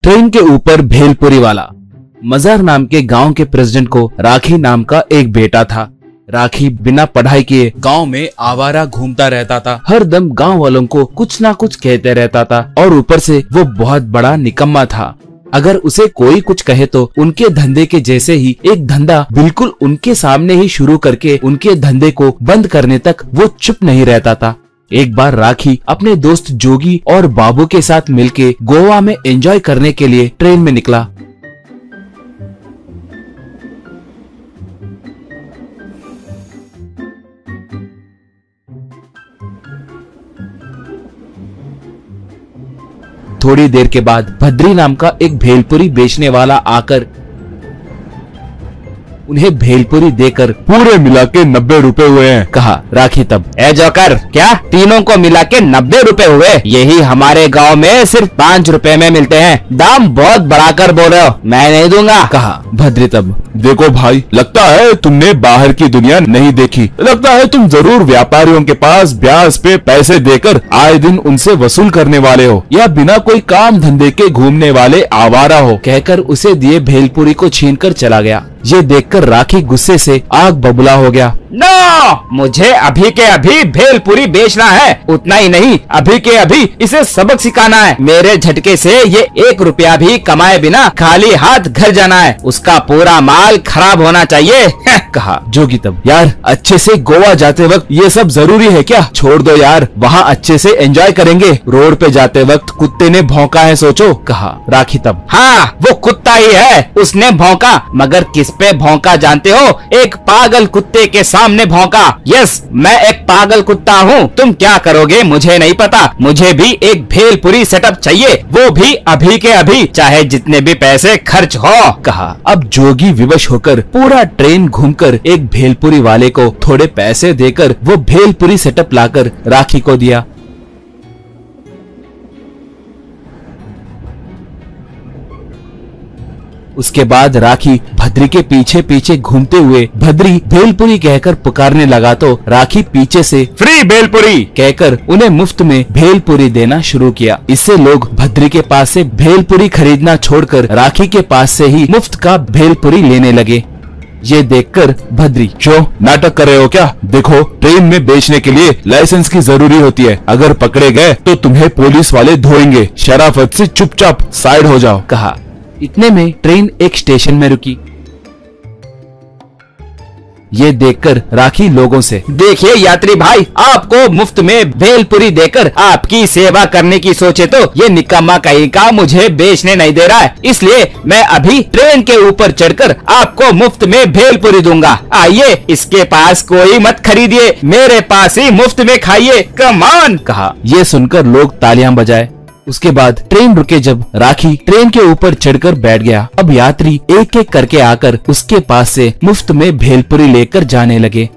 Train के ऊपर भेलपुरी वाला। मजार नाम के गांव के प्रेसिडेंट को राखी नाम का एक बेटा था। राखी बिना पढ़ाई किए गांव में आवारा घूमता रहता था। हर दम गांव वालों को कुछ ना कुछ कहते रहता था और ऊपर से वो बहुत बड़ा निकम्मा था। अगर उसे कोई कुछ कहे तो उनके धंधे के जैसे ही एक धंधा बिल्कुल उनके सामने ही शुरू करके उनके धंधे को बंद करने तक वो चुप नहीं रहता था। एक बार राखी अपने दोस्त जोगी और बाबू के साथ मिलके गोवा में एंजॉय करने के लिए ट्रेन में निकला। थोड़ी देर के बाद भद्री नाम का एक भेलपुरी बेचने वाला आकर उन्हें भेलपुरी देकर पूरे मिला के 90 रुपए हुए हैं, कहा। राखी तब, ए जोकर, क्या तीनों को मिला के 90 रुपए हुए? यही हमारे गांव में सिर्फ 5 रुपए में मिलते हैं। दाम बहुत बढ़ाकर बोल रहे हो, मैं नहीं दूंगा, कहा। भद्री तब, देखो भाई, लगता है तुमने बाहर की दुनिया नहीं देखी। लगता है तुम जरूर व्यापारियों के पास ब्याज पे पैसे देकर आए दिन उनसे वसूल करने वाले हो, या बिना कोई काम धंधे के घूमने वाले आवारा हो, कहकर उसे दिए भेलपुरी को छीनकर चला गया। ये देखकर राखी गुस्से से आग बबूला हो गया। नो, मुझे अभी के अभी भेलपुरी बेचना है। उतना ही नहीं, अभी के अभी इसे सबक सिखाना है। मेरे झटके से ये 1 रुपया भी कमाए बिना खाली हाथ घर जाना है। उसका पूरा माल खराब होना चाहिए, कहा। जोगी तब, यार अच्छे से गोवा जाते वक्त ये सब जरूरी है क्या? छोड़ दो यार, वहाँ अच्छे से एंजॉय करेंगे। रोड पे जाते वक्त कुत्ते ने भौंका है, सोचो, कहा। राखी तब, हाँ, वो कुत्ता ही है, उसने भौंका। मगर किस पे भौंका जानते हो? एक पागल कुत्ते के सामने भौंका। यस, मैं एक पागल कुत्ता हूँ। तुम क्या करोगे मुझे नहीं पता। मुझे भी एक भेलपुरी सेटअप चाहिए, वो भी अभी के अभी, चाहे जितने भी पैसे खर्च हो, कहा। अब जोगी विवश होकर पूरा ट्रेन घूमकर एक भेलपुरी वाले को थोड़े पैसे देकर वो भेलपुरी सेटअप लाकर राखी को दिया। उसके बाद राखी भद्री के पीछे पीछे घूमते हुए भद्री भेलपुरी कहकर पुकारने लगा तो राखी पीछे से फ्री भेलपुरी कहकर उन्हें मुफ्त में भेलपुरी देना शुरू किया। इससे लोग भद्री के पास से भेलपुरी खरीदना छोड़कर राखी के पास से ही मुफ्त का भेलपुरी लेने लगे। ये देखकर भद्री, क्यों नाटक कर रहे हो क्या? देखो, ट्रेन में बेचने के लिए लाइसेंस की जरूरी होती है। अगर पकड़े गए तो तुम्हें पुलिस वाले धोएंगे। शराफत से चुपचाप साइड हो जाओ, कहा। इतने में ट्रेन एक स्टेशन में रुकी। ये देखकर राखी लोगों से, देखिए यात्री भाई, आपको मुफ्त में भेलपुरी देकर आपकी सेवा करने की सोचे तो ये निकम्मा कहीं का मुझे बेचने नहीं दे रहा है, इसलिए मैं अभी ट्रेन के ऊपर चढ़कर आपको मुफ्त में भेलपुरी दूंगा। आइए, इसके पास कोई मत खरीदिए, मेरे पास ही मुफ्त में खाइए, कम ऑन, कहा। ये सुनकर लोग तालियां बजाए। उसके बाद ट्रेन रुके। जब राखी ट्रेन के ऊपर चढ़कर बैठ गया, अब यात्री एक एक करके आकर उसके पास से मुफ्त में भेलपुरी लेकर जाने लगे।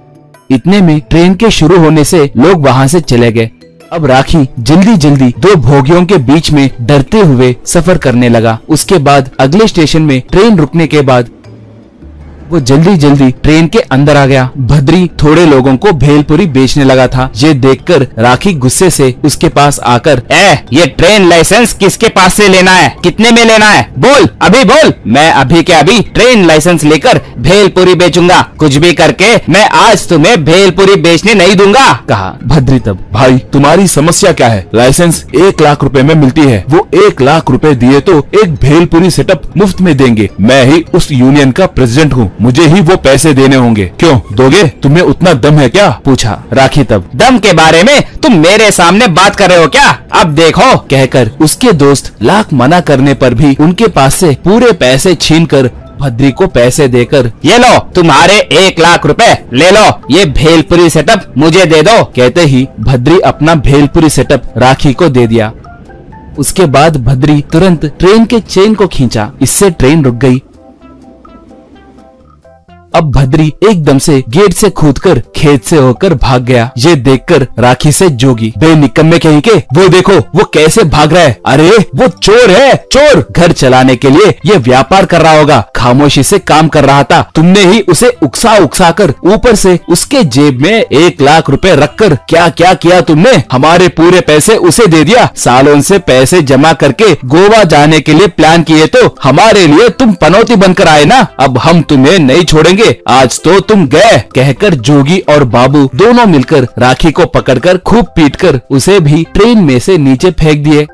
इतने में ट्रेन के शुरू होने से लोग वहां से चले गए। अब राखी जल्दी जल्दी 2 भोगियों के बीच में डरते हुए सफर करने लगा। उसके बाद अगले स्टेशन में ट्रेन रुकने के बाद वो जल्दी जल्दी ट्रेन के अंदर आ गया। भद्री थोड़े लोगों को भेलपुरी बेचने लगा था। ये देखकर राखी गुस्से से उसके पास आकर, ये ट्रेन लाइसेंस किसके पास से लेना है? कितने में लेना है? बोल, अभी बोल। मैं अभी के अभी ट्रेन लाइसेंस लेकर भेलपुरी बेचूंगा। कुछ भी करके मैं आज तुम्हें भेलपुरी बेचने नहीं दूंगा, कहा। भद्री तब, भाई तुम्हारी समस्या क्या है? लाइसेंस 1 लाख रुपए में मिलती है। वो 1 लाख रुपए दिए तो एक भेलपुरी सेटअप मुफ्त में देंगे। मैं ही उस यूनियन का प्रेसिडेंट हूँ, मुझे ही वो पैसे देने होंगे। क्यों दोगे? तुम्हें उतना दम है क्या? पूछा। राखी तब, दम के बारे में तुम मेरे सामने बात कर रहे हो क्या? अब देखो, कहकर उसके दोस्त लाख मना करने पर भी उनके पास से पूरे पैसे छीनकर भद्री को पैसे देकर, ये लो तुम्हारे 1 लाख रुपए, ले लो, ये भेलपुरी सेटअप मुझे दे दो। कहते ही भद्री अपना भेलपुरी सेटअप राखी को दे दिया। उसके बाद भद्री तुरंत ट्रेन के चेन को खींचा। इससे ट्रेन रुक गई। अब भद्री एकदम से गेट से कूदकर खेत से होकर भाग गया। ये देखकर राखी से जोगी, बे निकम्मे कहीं के, वो देखो वो कैसे भाग रहा है, अरे वो चोर है, चोर। घर चलाने के लिए ये व्यापार कर रहा होगा, खामोशी से काम कर रहा था, तुमने ही उसे उकसा उकसा कर ऊपर से उसके जेब में 1 लाख रुपए रखकर क्या क्या किया तुमने, हमारे पूरे पैसे उसे दे दिया। सालों से पैसे जमा करके गोवा जाने के लिए प्लान किए तो हमारे लिए तुम पनौती बनकर आए ना, अब हम तुम्हें नहीं छोड़ेंगे, आज तो तुम गए। कहकर जोगी और बाबू दोनों मिलकर राखी को पकड़कर खूब पीटकर उसे भी ट्रेन में से नीचे फेंक दिए।